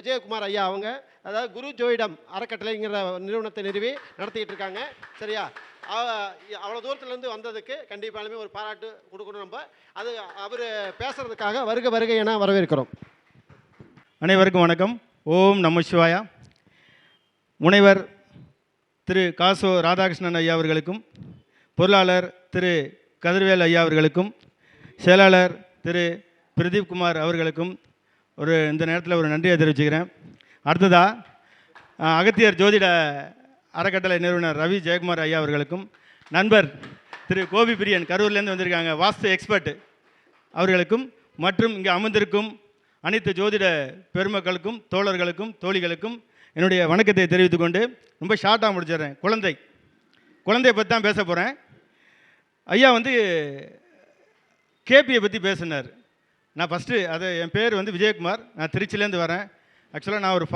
விஜயகுமார் ஐயா அவங்க, அதாவது குரு ஜோயிடம் அறக்கட்டளைங்கிற நிறுவனத்தை நிறுவி நடத்திக்கிட்டு இருக்காங்க. சரியா? அவ்வளோ தூரத்துலேருந்து வந்ததுக்கு கண்டிப்பாலுமே ஒரு பாராட்டு கொடுக்கணும். நம்ம அது அவர் பேசுகிறதுக்காக வருக வருகை என வரவேற்கிறோம். அனைவருக்கும் வணக்கம். ஓம் நம சிவாயா. முனைவர் திரு காசோ ராதாகிருஷ்ணன் ஐயா அவர்களுக்கும், பொருளாளர் திரு கதிர்வேல் ஐயா அவர்களுக்கும், செயலாளர் திரு பிரதீப் குமார் அவர்களுக்கும் இந்த நேரத்தில் ஒரு நன்றியை தெரிவிச்சுக்கிறேன். அடுத்ததாக அகத்தியர் ஜோதிட அறக்கட்டளை நிறுவனர் ரவி ஜெயக்குமார் ஐயா அவர்களுக்கும், நண்பர் திரு கோபி பிரியன் கரூர்லேருந்து வந்திருக்காங்க வாஸ்து எக்ஸ்பர்ட் அவர்களுக்கும், மற்றும் இங்கே அமர்ந்திருக்கும் அனைத்து ஜோதிட பெருமக்களுக்கும் தோழர்களுக்கும் தோழிகளுக்கும் என்னுடைய வணக்கத்தை தெரிவித்துக்கொண்டு ரொம்ப ஷார்ட்டாக முடிச்சிடுறேன். குழந்தையை பற்றி தான் பேச போகிறேன். ஐயா கேபியை பற்றி பேசினார். நான் ஃபஸ்ட்டு என் பேர் விஜயகுமார். நான் திருச்சியிலேருந்து வரேன். ஆக்சுவலாக நான் ஒரு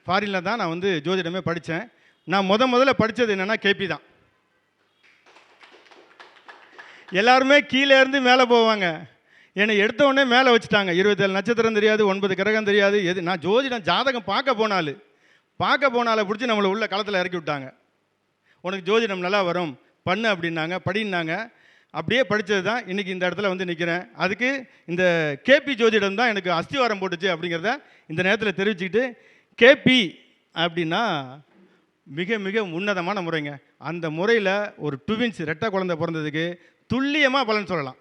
ஃபாரினில் தான் நான் ஜோதிடமே படித்தேன். நான் முதல்ல படித்தது என்னென்னா கேபி தான். எல்லாருமே கீழே இருந்து மேலே போவாங்க. என்னை எடுத்த உடனே மேலே வச்சுட்டாங்க. 27 நட்சத்திரம் தெரியாது, 9 கிரகம் தெரியாது, எது. நான் ஜோதிடம் ஜாதகம் பார்க்க போனால பிடிச்சி நம்மளை உள்ள களத்தில் இறக்கி விட்டாங்க. உனக்கு ஜோதிடம் நல்லா வரும், பண்ணு அப்படின்னாங்க, படின்னாங்க. அப்படியே படித்தது தான் இன்றைக்கி இந்த இடத்துல நிற்கிறேன். அதுக்கு இந்த கேபி ஜோதிடம் தான் எனக்கு அஸ்திவாரம் போட்டுச்சு அப்படிங்கிறத இந்த நேரத்தில் தெரிவிச்சுக்கிட்டு, கேபி அப்படின்னா மிக மிக உன்னதமான முறைங்க. அந்த முறையில் ஒரு ட்வின்ஸ் ரெட்டை குழந்தை பிறந்ததுக்கு துல்லியமாக பலன் சொல்லலாம்.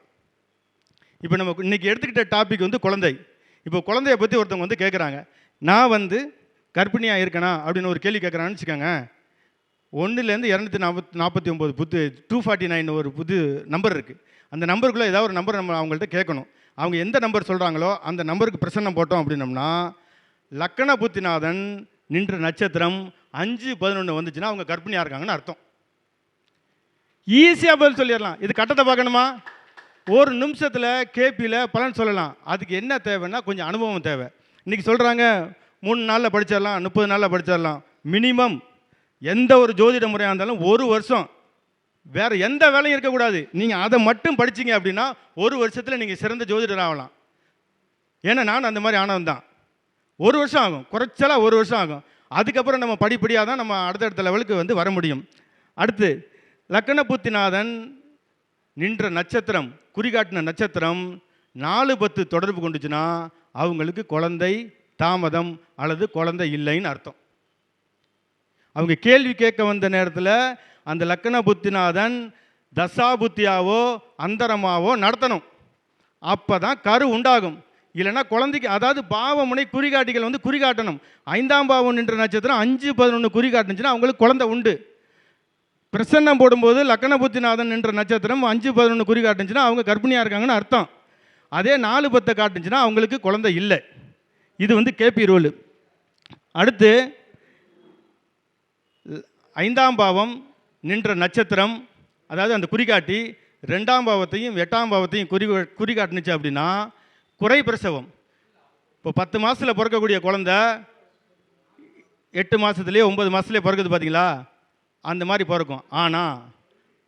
இப்போ நம்ம இன்றைக்கி எடுத்துக்கிட்ட டாபிக் குழந்தை. இப்போ குழந்தைய பற்றி ஒருத்தவங்க கேட்குறாங்க, நான் கர்ப்பிணியாக இருக்கேனா அப்படின்னு ஒரு கேள்வி கேட்குறான்னு வச்சுக்கோங்க. 1லேருந்து 249 புது 249 ஒரு புது நம்பர் இருக்குது. அந்த நம்பருக்குள்ளே ஏதாவது ஒரு நம்பர் நம்ம அவங்கள்ட்ட கேட்கணும். அவங்க எந்த நம்பர் சொல்கிறாங்களோ அந்த நம்பருக்கு பிரசன்னம் போட்டோம் அப்படின்னம்னா, லக்கண புத்திநாதன் நின்ற நட்சத்திரம் 5-11 வந்துச்சுன்னா அவங்க கர்ப்பிணியாக இருக்காங்கன்னு அர்த்தம். ஈஸியாக பதில் சொல்லிடலாம். இது கட்டத்தை பார்க்கணுமா? ஒரு நிமிஷத்தில் கேபியில் பலன் சொல்லலாம். அதுக்கு என்ன தேவைன்னா கொஞ்சம் அனுபவம் தேவை. இன்றைக்கி சொல்கிறாங்க 3 நாளில் படிச்சிடலாம், 30 நாளில் படிச்சிடலாம். மினிமம் எந்த ஒரு ஜோதிட முறையாக இருந்தாலும் 1 வருஷம் வேறு எந்த வேலையும் இருக்கக்கூடாது. நீங்கள் அதை மட்டும் படிச்சிங்க அப்படின்னா 1 வருஷத்தில் நீங்கள் சிறந்த ஜோதிடர் ஆகலாம். ஏன்னா நான் அந்த மாதிரி ஆனவன் தான். 1 வருஷம் ஆகும், குறைச்சலாக 1 வருஷம் ஆகும். அதுக்கப்புறம் நம்ம படிப்படியாக தான் நம்ம அடுத்தடுத்த லெவலுக்கு வர முடியும். அடுத்து லக்கண புத்திநாதன் நின்ற நட்சத்திரம், குறிகாட்டின நட்சத்திரம் 4-10 தொடர்பு கொண்டுச்சுன்னா அவங்களுக்கு குழந்தை தாமதம் அல்லது குழந்தை இல்லைன்னு அர்த்தம். அவங்க கேள்வி கேட்க வந்த நேரத்தில் அந்த லக்கண புத்திநாதன் தசாபுத்தியாவோ அந்தரமாவோ நடத்தணும். அப்போ தான் கரு உண்டாகும். இல்லைன்னா குழந்தைக்கு, அதாவது பாவமுனை குறிகாட்டிகள் குறிகாட்டணும். 5ஆம் பாவம் நின்ற நட்சத்திரம் 5-11 குறிகாட்டுச்சுன்னா அவங்களுக்கு குழந்தை உண்டு. பிரசன்னம் போடும்போது லக்கண புத்திநாதன் என்ற நட்சத்திரம் 5-11 குறி காட்டுச்சுன்னா அவங்க கர்ப்பிணியாக இருக்காங்கன்னு அர்த்தம். அதே 4-10 காட்டுச்சுன்னா அவங்களுக்கு குழந்தை இல்லை. இது கேபி ரூல். அடுத்து 5ஆம் பாவம் நின்ற நட்சத்திரம், அதாவது அந்த குறிகாட்டி 2ஆம் பாவத்தையும் 8ஆம் பாவத்தையும் குறி காட்டுனுச்சு அப்படின்னா குறை பிரசவம். இப்போ 10 மாதத்தில் பிறக்கக்கூடிய குழந்தை 8 மாதத்துலேயே 9 மாதத்துலேயே பிறக்குது பார்த்தீங்களா, அந்த மாதிரி பிறக்கும். ஆனால்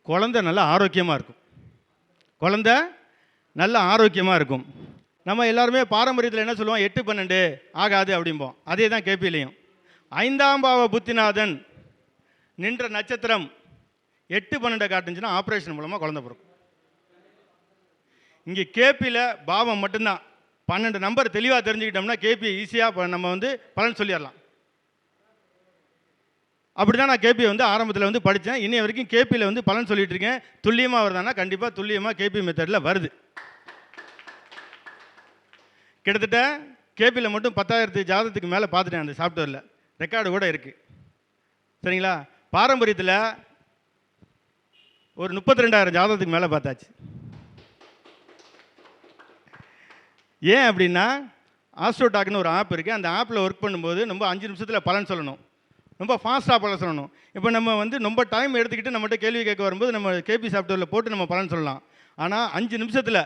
குழந்தை நல்லா ஆரோக்கியமாக இருக்கும். நம்ம எல்லாருமே பாரம்பரியத்தில் என்ன சொல்லுவோம், 8-12 ஆகாது அப்படிம்போம். அதே தான் கேபிலையும். 5ஆம் பாவ புத்திநாதன் நின்ற நட்சத்திரம் 8-12 காட்டுச்சுன்னா ஆப்ரேஷன் மூலமாக குழந்தை பிறக்கும். இங்கே கேபியில் பாவம் மட்டும்தான். 12 நம்பர் தெளிவாக தெரிஞ்சுக்கிட்டோம்னா கேபி ஈஸியாக நம்ம பலன் சொல்லிடலாம். அப்படி தான் நான் கேபி ஆரம்பத்தில் படித்தேன். இன்னைய வரைக்கும் கேபியில் பலன் சொல்லிட்டு இருக்கேன். துல்லியமாக வருதானா? கண்டிப்பாக துல்லியமாக கேபி மெத்தடில் வருது. கிட்டத்தட்ட கேபியில் மட்டும் 10,000 ஜாதகத்துக்கு மேலே பார்த்துட்டேன். அந்த சாஃப்ட்வேரில் ரெக்கார்டு கூட இருக்குது. சரிங்களா? பாரம்பரியத்தில் ஒரு 32,000 ஜாதகத்துக்கு மேலே பார்த்தாச்சு. ஏன் அப்படின்னா ஆஸ்ட்ரோடாக்னு ஒரு ஆப் இருக்குது. அந்த ஆப்பில் ஒர்க் பண்ணும்போது நம்ம 5 நிமிஷத்தில் பலன் சொல்லணும். ரொம்ப ஃபாஸ்ட்டாக பலன் சொல்லணும். இப்போ நம்ம ரொம்ப டைம் எடுத்துக்கிட்டு நம்மகிட்ட கேள்வி கேட்க வரும்போது நம்ம கேபி சாஃப்ட்வேரில் போட்டு நம்ம பலன் சொல்லலாம். ஆனால் 5 நிமிஷத்தில்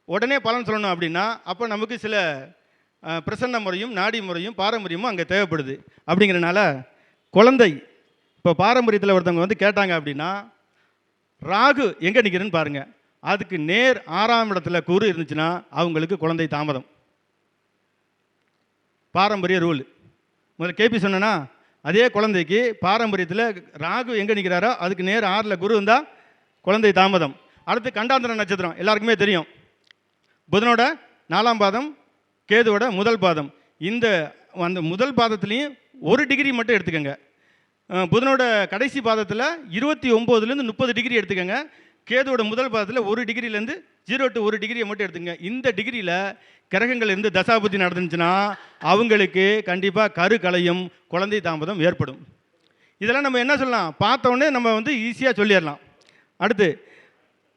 உடனே பலன் சொல்லணும் அப்படின்னா அப்போ நமக்கு சில பிரசன்ன முறையும் நாடி முறையும் பாரம்பரியமும் அங்கே தேவைப்படுது. அப்படிங்கிறனால குழந்தை இப்போ பாரம்பரியத்தில் ஒருத்தவங்க கேட்டாங்க அப்படின்னா ராகு எங்கே நிற்கிறேன்னு பாருங்கள். அதுக்கு நேர் 6ஆம் இடத்துல குரு இருந்துச்சுன்னா அவங்களுக்கு குழந்தை தாமதம். பாரம்பரிய ரூல். முதல்ல கேபி சொன்னேன்னா, அதே குழந்தைக்கு பாரம்பரியத்தில் ராகு எங்கே நிற்கிறாரோ அதுக்கு நேர் 6ல் குரு இருந்தால் குழந்தை தாமதம். அடுத்து கண்டாந்திர நட்சத்திரம் எல்லாருக்குமே தெரியும். புதனோட 4ஆம் பாதம், கேதுவோட முதல் பாதம். இந்த அந்த முதல் பாதத்துலேயும் 1 டிகிரி மட்டும் எடுத்துக்கோங்க. புதனோட கடைசி பாதத்தில் 29லேருந்து 30 டிகிரி எடுத்துக்கோங்க. கேதுவோட முதல் பாதத்தில் 1 டிகிரிலேருந்து 0 to 1 டிகிரியை மட்டும் எடுத்துங்க. இந்த டிகிரியில் கிரகங்கள் இருந்து தசாபுத்தி நடந்துச்சுன்னா அவங்களுக்கு கண்டிப்பாக கரு கலையும், குழந்தை தாமதம் ஏற்படும். இதெல்லாம் நம்ம என்ன சொல்லலாம், பார்த்தோன்னே நம்ம வந்து ஈஸியாக சொல்லிடலாம். அடுத்து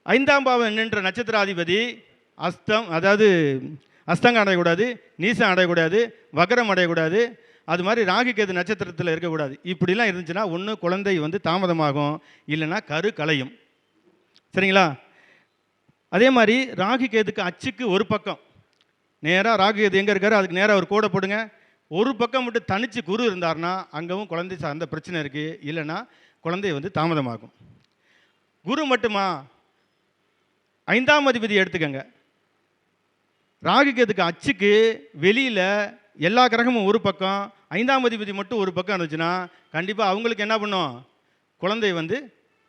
5ஆம் பாவம் நின்ற நட்சத்திராதிபதி அஸ்தம், அதாவது அஸ்தங்கம் அடையக்கூடாது, நீசம் அடையக்கூடாது, வகரம் அடையக்கூடாது. அது மாதிரி ராகு கேது நட்சத்திரத்தில் இருக்கக்கூடாது. இப்படிலாம் இருந்துச்சுன்னா ஒன்று குழந்தை வந்து தாமதமாகும், இல்லைன்னா கரு கலையும். சரிங்களா? அதே மாதிரி ராகு கேதுக்கு அச்சுக்கு ஒரு பக்கம் நேராக ராகு கேது எங்கே இருக்காரோ அதுக்கு நேராக ஒரு கோடை போடுங்க. ஒரு பக்கம் மட்டும் தனிச்சு குரு இருந்தார்னா அங்கவும் குழந்தை சார்ந்த பிரச்சனை இருக்குது, இல்லைன்னா குழந்தை வந்து தாமதமாகும். குரு மட்டுமா, 5ஆம் அதிபதி எடுத்துக்கங்க. ராகு கேதுக்கு அச்சுக்கு வெளியில் எல்லா கிரகமும் ஒரு பக்கம், 5ஆம் அதிபதி மட்டும் ஒரு பக்கம் இருந்துச்சுன்னா கண்டிப்பாக அவங்களுக்கு என்ன பண்ணும், குழந்தை வந்து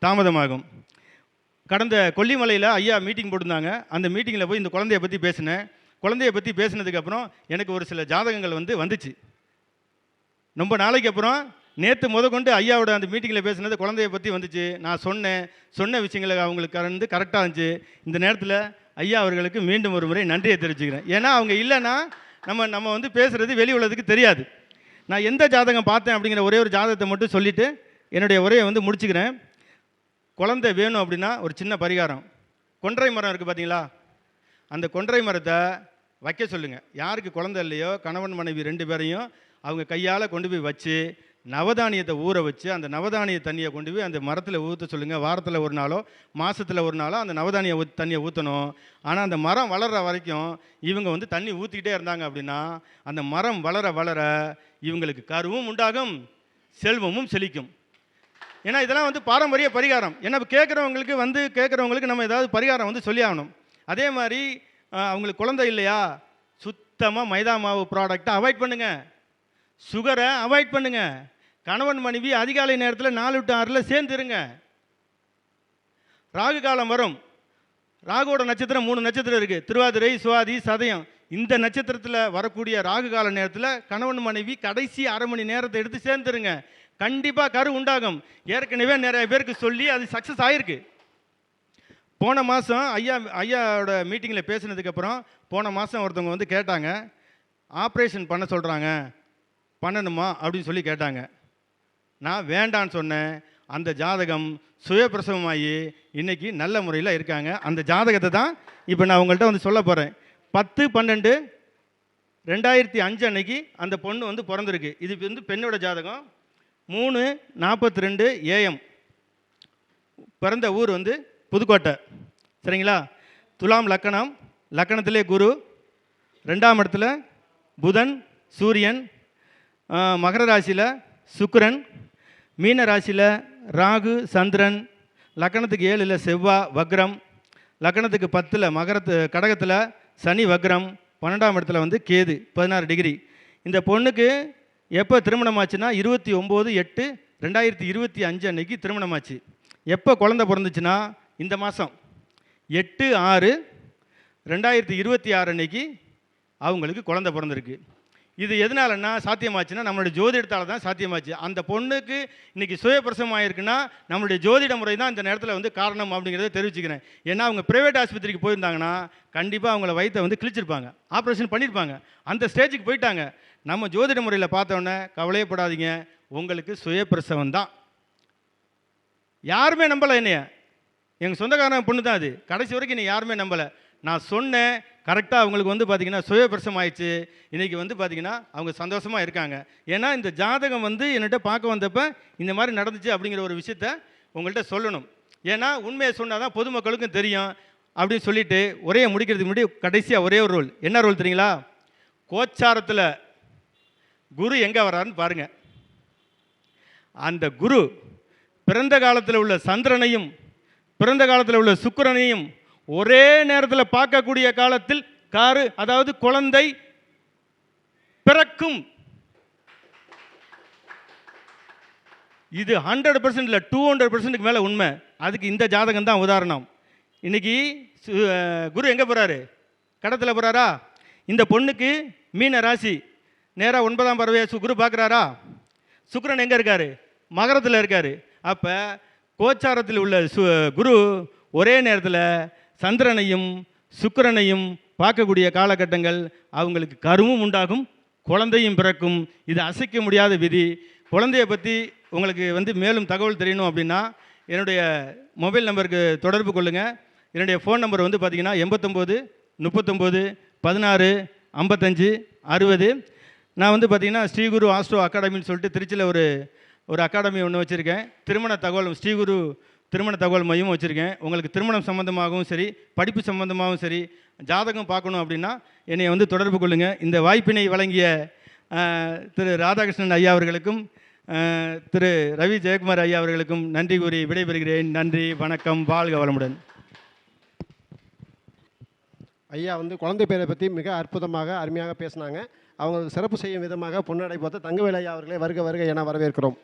தாமதமாகும். கடந்த கொல்லிமலையில் ஐயா மீட்டிங் போட்டிருந்தாங்க. அந்த மீட்டிங்கில் போய் இந்த குழந்தைய பற்றி பேசினேன். குழந்தைய பற்றி பேசினதுக்கப்புறம் எனக்கு ஒரு சில ஜாதகங்கள் வந்துச்சு. ரொம்ப நாளைக்கு அப்புறம் நேற்று கொண்டு ஐயாவோட அந்த மீட்டிங்கில் பேசினது குழந்தைய பற்றி வந்துச்சு. நான் சொன்ன விஷயங்களை அவங்களுக்கு கரெக்டாக இருந்துச்சு. இந்த நேரத்தில் ஐயா அவர்களுக்கு மீண்டும் ஒரு முறை நன்றியை தெரிவிச்சுக்கிறேன். ஏன்னா அவங்க இல்லைன்னா நம்ம வந்து பேசுகிறது வெளி உலகத்துக்கு தெரியாது. நான் எந்த ஜாதகம் பார்த்தேன் அப்படிங்கிற ஒரே ஒரு ஜாதகத்தை மட்டும் சொல்லிவிட்டு என்னுடைய உரையை வந்து முடிச்சுக்கிறேன். குழந்தை வேணும் அப்படின்னா ஒரு சின்ன பரிகாரம். கொன்றை மரம் இருக்குது பார்த்தீங்களா, அந்த கொன்றை மரத்தை வைக்க சொல்லுங்கள். யாருக்கு குழந்தை இல்லையோ கணவன் மனைவி 2 பேரையும் அவங்க கையால் கொண்டு போய் வச்சு நவதானியத்தை ஊற வச்சு அந்த நவதானிய தண்ணியை கொண்டு போய் அந்த மரத்தில் ஊற்ற சொல்லுங்கள். வாரத்தில் ஒரு நாளோ மாதத்தில் ஒரு நாளோ அந்த நவதானிய தண்ணியை ஊற்றணும். ஆனால் அந்த மரம் வளர்கிற வரைக்கும் இவங்க வந்து தண்ணி ஊற்றிக்கிட்டே இருந்தாங்க அப்படின்னா அந்த மரம் வளர வளர இவங்களுக்கு கருவும் உண்டாகும், செல்வமும் செழிக்கும். ஏன்னா இதெல்லாம் வந்து பாரம்பரிய பரிகாரம். ஏன்னா கேட்குறவங்களுக்கு நம்ம ஏதாவது பரிகாரம் வந்து சொல்லி ஆகணும். அதே மாதிரி அவங்களுக்கு குழந்தை இல்லையா, சுத்தமாக மைதா மாவு ப்ராடக்டை அவாய்ட் பண்ணுங்கள், சுகரை அவாய்ட் பண்ணுங்கள். கணவன் மனைவி அதிகாலை நேரத்தில் 4 to 6 சேர்ந்துருங்க. ராகு காலம் வரும். ராகுவோட நட்சத்திரம் 3 நட்சத்திரம் இருக்குது, திருவாதிரை, சுவாதி, சதயம். இந்த நட்சத்திரத்தில் வரக்கூடிய ராகு கால நேரத்தில் கணவன் மனைவி கடைசி அரை மணி நேரத்தை எடுத்து சேர்ந்துருங்க. கண்டிப்பாக கரு உண்டாகும். ஏற்கனவே நிறைய பேருக்கு சொல்லி அது சக்ஸஸ் ஆகிருக்கு. போன மாதம் ஐயாவோட மீட்டிங்கில் பேசினதுக்கப்புறம் போன மாதம் ஒருத்தவங்க வந்து கேட்டாங்க, ஆப்ரேஷன் பண்ண சொல்கிறாங்க, பண்ணணுமா அப்படின்னு சொல்லி கேட்டாங்க. நான் வேண்டான்னு சொன்னேன். அந்த ஜாதகம் சுயப்பிரசவமாகி இன்றைக்கி நல்ல முறையில் இருக்காங்க. அந்த ஜாதகத்தை தான் இப்போ நான் உங்கள்கிட்ட வந்து சொல்ல போகிறேன். 10/12/2005 அன்னைக்கு அந்த பொண்ணு வந்து பிறந்திருக்கு. இது வந்து பெண்ணோட ஜாதகம். 3:42 AM. பிறந்த ஊர் வந்து புதுக்கோட்டை. சரிங்களா? துலாம் லக்கணம், லக்கணத்திலே குரு, 2ஆம் இடத்துல புதன், சூரியன், மகர ராசியில் சுக்கிரன், மீன ராசியில் ராகு, சந்திரன், லக்கணத்துக்கு 7ல் செவ்வாய் வக்ரம், லக்கணத்துக்கு 10ல் கடகத்தில் சனி வக்ரம், 12ஆம் இடத்துல வந்து கேது 16 டிகிரி. இந்த பொண்ணுக்கு எப்போ திருமணம் ஆச்சுன்னா 29/8/2025 அன்னைக்கு திருமணம் ஆச்சு. எப்போ குழந்தை பிறந்துச்சுன்னா இந்த மாதம் 8/6/2026 அன்னைக்கு அவங்களுக்கு குழந்தை பிறந்திருக்கு. இது எதனாலன்னா சாத்தியமாச்சுன்னா நம்மளுடைய ஜோதிடத்தால் தான் சாத்தியமாச்சு. அந்த பொண்ணுக்கு இன்றைக்கி சுயப்பிரசவம் ஆகிருக்குன்னா நம்மளுடைய ஜோதிட முறை தான் இந்த நேரத்தில் வந்து காரணம் அப்படிங்கிறத தெரிவிச்சுக்கிறேன். ஏன்னா அவங்க ப்ரைவேட் ஆஸ்பத்திரிக்கு போயிருந்தாங்கன்னா கண்டிப்பாக அவங்கள வயிற்றை வந்து கிழிச்சிருப்பாங்க, ஆப்ரேஷன் பண்ணியிருப்பாங்க. அந்த ஸ்டேஜுக்கு போயிட்டாங்க. நம்ம ஜோதிட முறையில் பார்த்தோன்னே கவலையப்படாதீங்க, உங்களுக்கு சுயப்பிரசவம் தான். யாருமே நம்பலை என்னைய, எங்கள் சொந்தக்காரன் பொண்ணு தான் அது. கடைசி வரைக்கும் என்னை யாருமே நம்பலை. நான் சொன்னேன், கரெக்டாக அவங்களுக்கு வந்து பார்த்திங்கன்னா சுயப்பிரசவம் ஆயிடுச்சு. இன்றைக்கி வந்து பார்த்திங்கன்னா அவங்க சந்தோஷமாக இருக்காங்க. ஏன்னா இந்த ஜாதகம் வந்து என்கிட்ட பார்க்க வந்தப்போ இந்த மாதிரி நடந்துச்சு அப்படிங்கிற ஒரு விஷயத்த உங்கள்கிட்ட சொல்லணும். ஏன்னா உண்மையை சொன்னால் தான் பொதுமக்களுக்கும் தெரியும் அப்படின்னு சொல்லிவிட்டு உரையை முடிக்கிறதுக்கு முன்னாடி கடைசியாக ஒரே ஒரு ரோல். என்ன ரோல் தெரியுங்களா? கோச்சாரத்தில் குரு எங்கே வர்றாருன்னு பாருங்கள். அந்த குரு பிறந்த காலத்தில் உள்ள சந்திரனையும் பிறந்த காலத்தில் உள்ள சுக்கிரனையும் ஒரே நேரத்தில் பார்க்கக்கூடிய காலத்தில் அதாவது குழந்தை பிறக்கும். இது 100% இல்லை, 200%க்கு மேலே உண்மை. அதுக்கு இந்த ஜாதகம் தான் உதாரணம். இன்னைக்கு குரு எங்கே போகிறாரு? கடத்தில் போகிறாரா? இந்த பொண்ணுக்கு மீன ராசி, நேராக 9ஆம் பறவையை குரு பார்க்குறாரா? சுக்கிரன் எங்கே இருக்கார்? மகரத்தில் இருக்கார். அப்போ கோச்சாரத்தில் உள்ள குரு ஒரே நேரத்தில் சந்திரனையும் சுக்கிரனையும் பார்க்கக்கூடிய காலகட்டங்கள் அவங்களுக்கு கருவும் உண்டாகும், குழந்தையும் பிறக்கும். இது அசைக்க முடியாத விதி. குழந்தைய பற்றி உங்களுக்கு மேலும் தகவல் தெரியணும் அப்படின்னா என்னுடைய மொபைல் நம்பருக்கு தொடர்பு கொள்ளுங்கள். என்னுடைய ஃபோன் நம்பர் பார்த்தீங்கன்னா 89 39 16 55 60. நான் பார்த்தீங்கன்னா ஸ்ரீகுரு ஆஸ்ட்ரோ அகாடமின்னு சொல்லிட்டு திருச்சியில் ஒரு அகாடமி ஒன்று வச்சுருக்கேன். திருமண தகவல் ஸ்ரீகுரு திருமண தகவல் மையம் வச்சுருக்கேன். உங்களுக்கு திருமணம் சம்மந்தமாகவும் சரி, படிப்பு சம்மந்தமாகவும் சரி, ஜாதகம் பார்க்கணும் அப்படின்னா என்னை தொடர்பு கொள்ளுங்கள். இந்த வாய்ப்பினை வழங்கிய திரு ராதாகிருஷ்ணன் ஐயா அவர்களுக்கும் திரு ரவி ஜெயக்குமார் ஐயா அவர்களுக்கும் நன்றி கூறி விடைபெறுகிறேன். நன்றி, வணக்கம், வாழ்க வளமுடன். ஐயா குழந்தை பேரை பற்றி மிக அற்புதமாக அருமையாக பேசினாங்க. அவங்களுக்கு சிறப்பு செய்யும் விதமாக பொன்னடை பார்த்து தங்கவேலு ஐயா அவர்களே வருக வருக என வரவேற்கிறோம்.